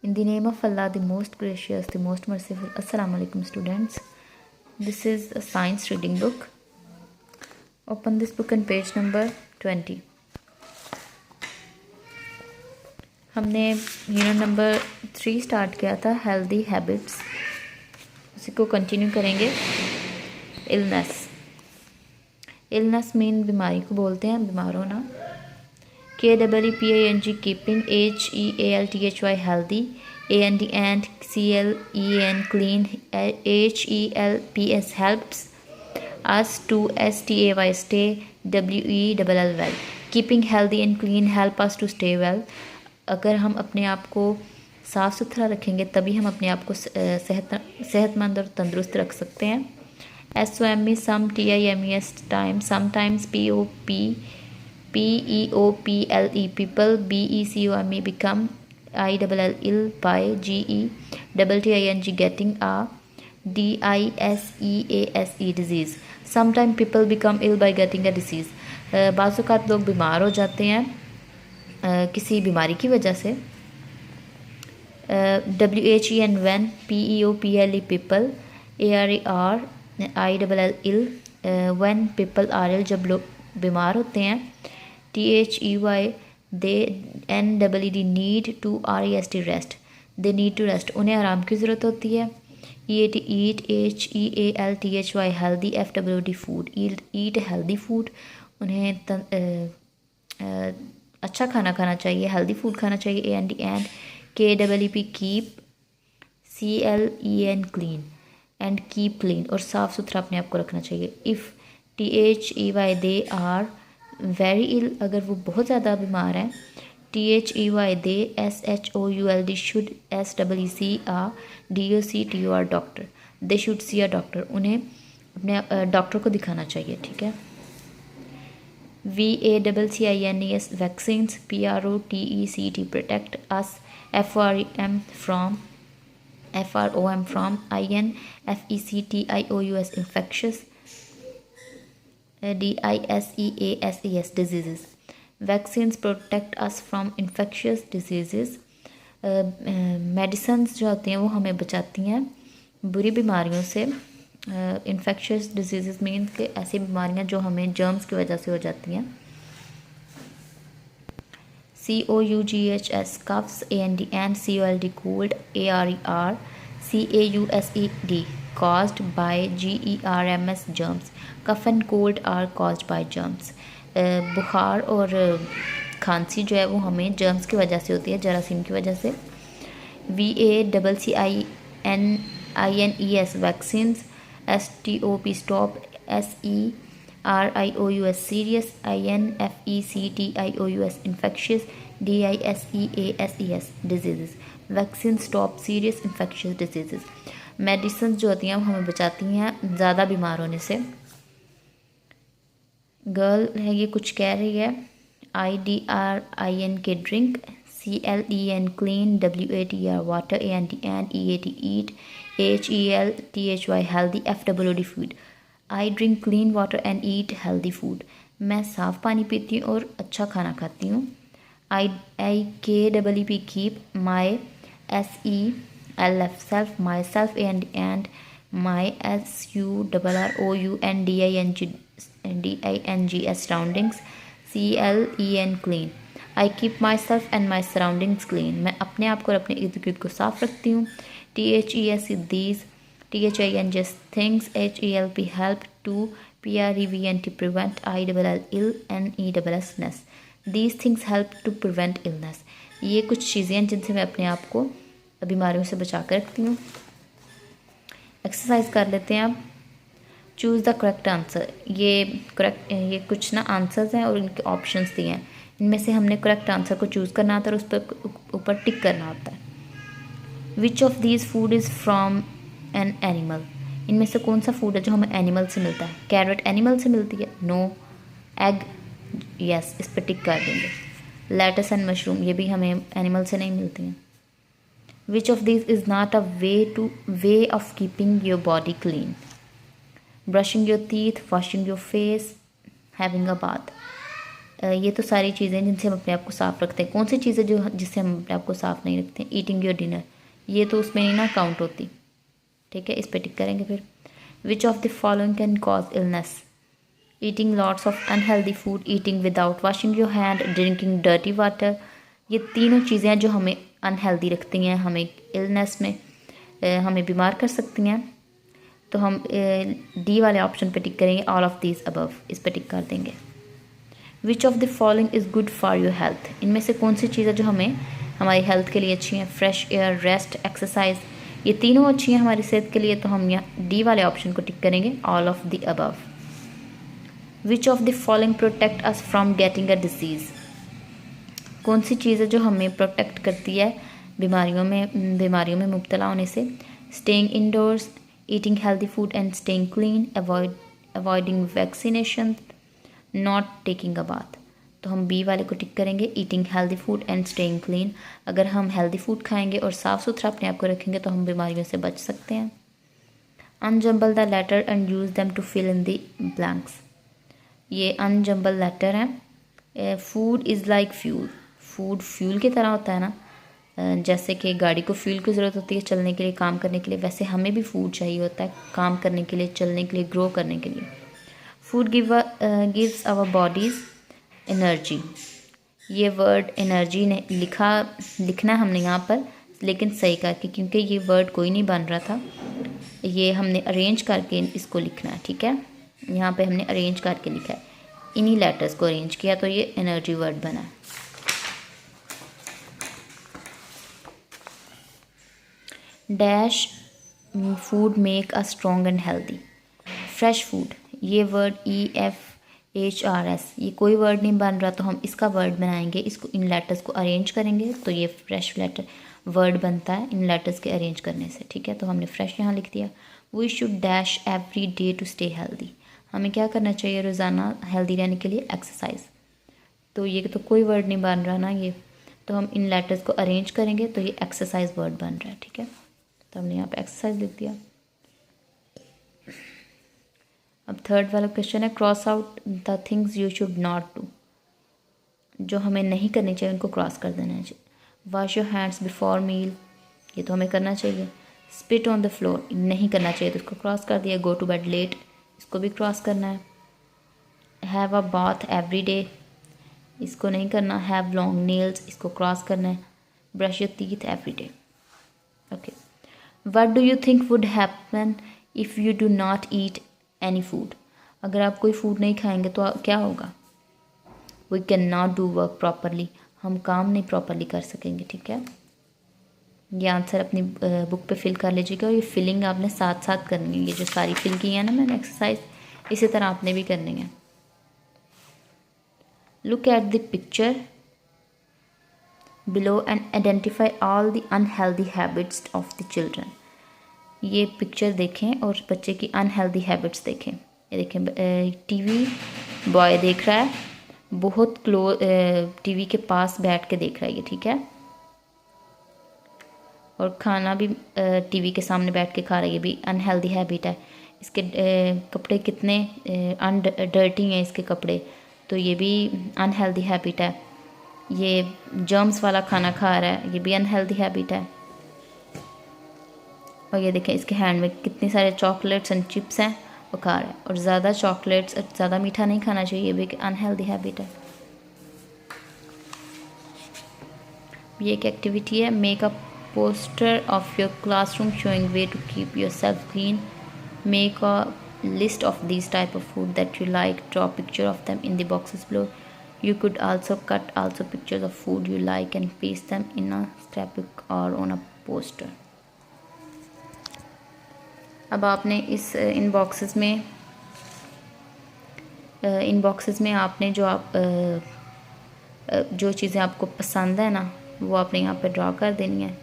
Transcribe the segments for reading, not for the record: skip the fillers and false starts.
In the name of Allah, the most gracious, the most merciful. Assalamu alaikum students. This is a science reading book. Open this book on page number 20. हमने unit number 3 start किया था, healthy habits. उसी को continue करेंगे. Illness mean बीमारी को बोलते हैं, बीमार होना. KEEPING keeping, HEALTHY healthy, AND CLEAN clean, HELPS helps, us to STAY stay, WELL well. Keeping healthy and clean help us to stay well. अगर हम अपने आप को साफ़ सुथरा रखेंगे तभी हम अपने आप को सेहतमंद और तंदुरुस्त रख सकते हैं. SOME some, TIMES time, sometimes, PEOPLE people, BECOME become, ILL by, GETTING getting, DISEASE disease. Sometimes people become ill by getting a disease. बाज़ औक़ात लोग बीमार हो जाते हैं किसी बीमारी की वजह से. WHEN when, PEOPLE people, ARER ILL when people are ill जब लोग बीमार होते हैं. THEY they, NEED need to, REST rest, they need to rest, उन्हें आराम की ज़रूरत होती है. EAT eat, HEALTHY healthy, FWD food, eat healthy food, उन्हें अच्छा खाना खाना चाहिए, हेल्दी फूड खाना चाहिए. and KEEP keep, CLEAN clean, and keep clean, और साफ़ सुथरा अपने आप को रखना चाहिए. if THEY they are very ill, अगर वो बहुत ज़्यादा बीमार हैं. THEY they, SHOULD should, SEECR doctor, they should see a doctor, उन्हें अपने डॉक्टर को दिखाना चाहिए. ठीक है. VACCINES vaccines, PROTECT protect us, FROM from, INFECTIOUS infectious, DISEASES diseases. Vaccines protect us from infectious diseases. Medicines जो होती हैं वो हमें बचाती हैं बुरी बीमारियों से. इन्फेक्शियस डिजीज़ मीन कि ऐसी बीमारियां जो हमें जर्म्स की वजह से हो जाती हैं. COUGHS coughs, AND COLD cold, ARER CAUSED caused by, GERMS germs. Cough and cold are caused by germs. बुखार और खांसी जो है वो हमें जर्म्स की वजह से होती है, जरासीम की वजह से. VACCINES vaccines, STOP stop, SERIOUS serious, INFECTIOUS infectious, DISEASES diseases. Vaccine stop serious infectious disease. Medicine जो होती हैं वो हमें बचाती हैं ज़्यादा बीमार होने से. गर्ल है ये कुछ कह रही है. IDRINK drink, CLEN clean, WATR water, AND EAT eat, HELTHY healthy, FWD food. I drink clean water and eat healthy food. मैं साफ़ पानी पीती हूँ और अच्छा खाना खाती हूँ. IKEEP keep, my, SELF self, myself, and my, SURROUNDINGS surroundings, CLEN clean. I keep myself and my surroundings clean. मैं अपने आप को और अपने इर्द गिर्द को साफ़ रखती हूँ. THES these, THIN just things, HELP help to, PREVENT prevent, ILL NESS. These things help to prevent illness. ये कुछ चीज़ें हैं जिनसे मैं अपने आप को बीमारियों से बचा कर रखती हूँ. एक्सरसाइज कर लेते हैं अब. Choose the correct answer. ये कुछ ना आंसर्स हैं और इनके ऑप्शंस दिए हैं. इनमें से हमने करेक्ट आंसर को चूज़ करना होता है और उस पर ऊपर टिक करना होता है. Which of these food is from an animal. इनमें से कौन सा फूड है जो हमें एनिमल से मिलता है. कैरेट एनिमल से मिलती है. नो. एग, यस, इस पर टिक कर देंगे. लेटस एंड मशरूम, ये भी हमें एनिमल से नहीं मिलती हैं. Which of this is not a way of keeping your body clean. Brushing your teeth, washing your face, having a bath. ये तो सारी चीज़ें जिनसे हम अपने आप को साफ़ रखते हैं। कौन सी चीज़ें जो जिससे हम अपने आप को साफ़ नहीं रखते हैं? ईटिंग योर डिनर, ये तो उसमें नहीं ना काउंट होती। ठीक है, इस पर टिक करेंगे। फिर which of the following can cause illness? Eating lots of unhealthy food, eating without washing your hand, drinking dirty water. ये तीनों चीज़ें हैं जो हमें अनहेल्दी रखती हैं, हमें इलनेस में हमें बीमार कर सकती हैं। तो हम डी वाले ऑप्शन पे टिक करेंगे, ऑल ऑफ दीज अबव, इस पर टिक कर देंगे। Which of the following is good for your health? इनमें से कौन सी चीज़ें जो हमें हमारी हेल्थ के लिए अच्छी हैं? फ्रेश एयर, रेस्ट, एक्सरसाइज, ये तीनों अच्छी हैं हमारी सेहत के लिए। तो हम यहाँ डी वाले ऑप्शन को टिक करेंगे, all of the above. Which of the following protect us from getting a disease? कौन सी चीज़ें जो हमें प्रोटेक्ट करती है बीमारियों में मुब्तला होने से? Staying indoors, eating healthy food and staying clean, avoiding vaccination, not taking a bath. तो हम बी वाले को टिक करेंगे, eating healthy food and staying clean. अगर हम हेल्दी फूड खाएंगे और साफ़ सुथरा अपने आप को रखेंगे तो हम बीमारियों से बच सकते हैं। Unjumble the letter and use them to fill in the blanks, ये अनजम्बल लेटर हैं। Food is like fuel, food fuel की तरह होता है ना। जैसे कि गाड़ी को फ्यूल की ज़रूरत होती है चलने के लिए, काम करने के लिए, वैसे हमें भी फूड चाहिए होता है काम करने के लिए, चलने के लिए, ग्रो करने के लिए। Food gives our bodies energy, ये वर्ड एनर्जी ने लिखना है हमने यहाँ पर, लेकिन सही करके, क्योंकि ये वर्ड कोई नहीं बन रहा था, ये हमने अरेंज करके इसको लिखना है। ठीक है, यहाँ पे हमने अरेंज करके लिखा है, इन्हीं लेटर्स को अरेंज किया तो ये एनर्जी वर्ड बना है। Dash food make a strong and healthy. Fresh food, ये वर्ड EFHRS, ये कोई वर्ड नहीं बन रहा तो हम इसका वर्ड बनाएंगे, इसको इन लेटर्स को अरेंज करेंगे तो ये फ्रेश लेटर वर्ड बनता है इन लेटर्स के अरेंज करने से। ठीक है, तो हमने फ्रेश यहाँ लिख दिया। We should dash every day to stay healthy, हमें क्या करना चाहिए रोज़ाना हेल्दी रहने के लिए? एक्सरसाइज। तो ये तो कोई वर्ड नहीं बन रहा ना ये, तो हम इन लेटर्स को अरेंज करेंगे तो ये एक्सरसाइज वर्ड बन रहा है। ठीक है, तो हमने यहाँ पे एक्सरसाइज लिख दिया। अब थर्ड वाला क्वेश्चन है, cross out the things you should not do, जो हमें नहीं करनी चाहिए उनको क्रॉस कर देना चाहिए। Wash your hands before meal, ये तो हमें करना चाहिए। स्पिट ऑन द फ्लोर, नहीं करना चाहिए तो इसको क्रॉस कर दिया। गो टू बेड लेट, इसको भी क्रॉस करना है। Have a bath every day, इसको नहीं करना। हैव लॉन्ग नेल्स, इसको क्रॉस करना है। Brush your teeth every day. Okay, what do you think would happen if you do not eat any food? अगर आप कोई फूड नहीं खाएंगे तो क्या होगा? We can not do work properly, हम काम नहीं प्रॉपरली कर सकेंगे। ठीक है, ये आंसर अपनी बुक पे फिल कर लीजिएगा। ये फिलिंग आपने साथ साथ करनी है, ये जो सारी फिल की है ना मैंने एक्सरसाइज, इसी तरह आपने भी करनी है। Look at the picture below and identify all the unhealthy habits of the children. ये पिक्चर देखें और बच्चे की अनहेल्दी हैबिट्स देखें। ये देखें, टीवी बॉय देख रहा है, बहुत टीवी के पास बैठ के देख रहा है ये। ठीक है, और खाना भी टीवी के सामने बैठ के खा रहा है, ये भी अनहेल्दी हैबिट है। इसके कपड़े कितने डर्टी हैं इसके कपड़े, तो ये भी अनहेल्दी हैबिट है। ये जर्म्स वाला खाना खा रहा है, ये भी अनहेल्दी हैबिट है। और ये देखें इसके हैंड में कितने सारे चॉकलेट्स एंड चिप्स हैं, वो खा रहा है। और ज़्यादा चॉकलेट्स, ज़्यादा मीठा नहीं खाना चाहिए, ये भी एक अनहेल्दी हैबिट है। ये एक एक्टिविटी है, make a poster of your classroom showing way to keep yourself clean, make a list of these type of food that you like, draw picture of them in the boxes below. You could also cut pictures of food you like and paste them in a scrapbook or on a poster. अब आपने इन boxes में आपने जो चीज़ें आपको पसंद है ना वो आपने यहाँ पे ड्रा कर देनी है।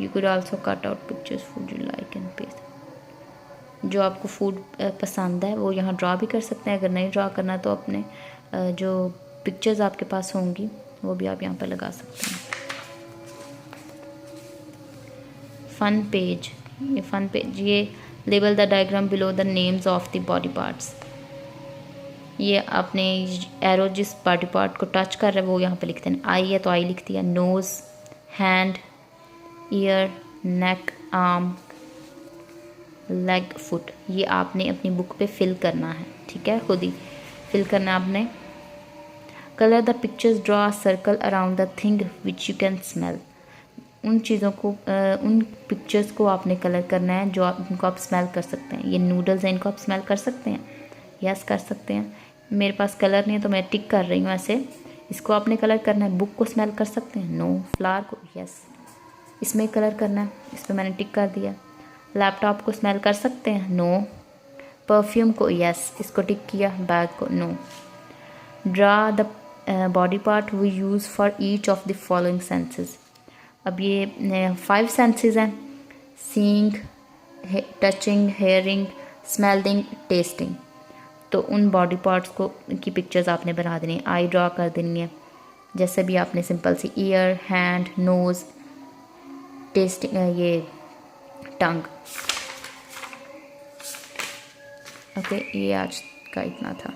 You could also cut out pictures food you like and paste. जो आपको फूड पसंद है वो यहाँ ड्रा भी कर सकते हैं। अगर नहीं ड्रा करना तो अपने जो पिक्चर्स आपके पास होंगी वो भी आप यहाँ पर लगा सकते हैं। फन पेज, ये फन पेज, ये label the diagram below the names of the body parts. ये आपने एरो जिस बॉडी पार्ट को टच कर रहा है वो यहाँ पे लिखते हैं। आई है तो आई लिख दिया। नोज़, हैंड, ईयर, नेक, आर्म, लेग, फुट, ये आपने अपनी बुक पे फिल करना है, ठीक है, खुद ही फिल करना है आपने। Colour the pictures, draw a circle around the thing which you can smell. उन चीज़ों को उन पिक्चर्स को आपने कलर करना है जो आप इनको आप स्मेल कर सकते हैं। ये नूडल्स हैं, इनको आप स्मेल कर सकते हैं? यस कर सकते हैं। मेरे पास कलर नहीं है तो मैं टिक कर रही हूँ ऐसे। इसको आपने कलर करना है। बुक को स्मेल कर सकते हैं? नो। फ्लावर को? यस। इसमें कलर करना है, इस पर मैंने टिक कर दिया। लैपटॉप को स्मेल कर सकते हैं? नो। परफ्यूम को? यस, इसको टिक किया। बैग को? No. Draw the body part we use for each of the following senses. अब ये 5 सेंसेस हैं, seeing, touching, hearing, smelling, tasting. तो उन बॉडी पार्ट्स को की पिक्चर्स आपने बना देनी है। आई ड्रा कर देनी है, जैसे भी आपने सिंपल सी ईयर, हैंड, नोज़, टेस्टिंग, ये टंग। ओके, ये आज का इतना था।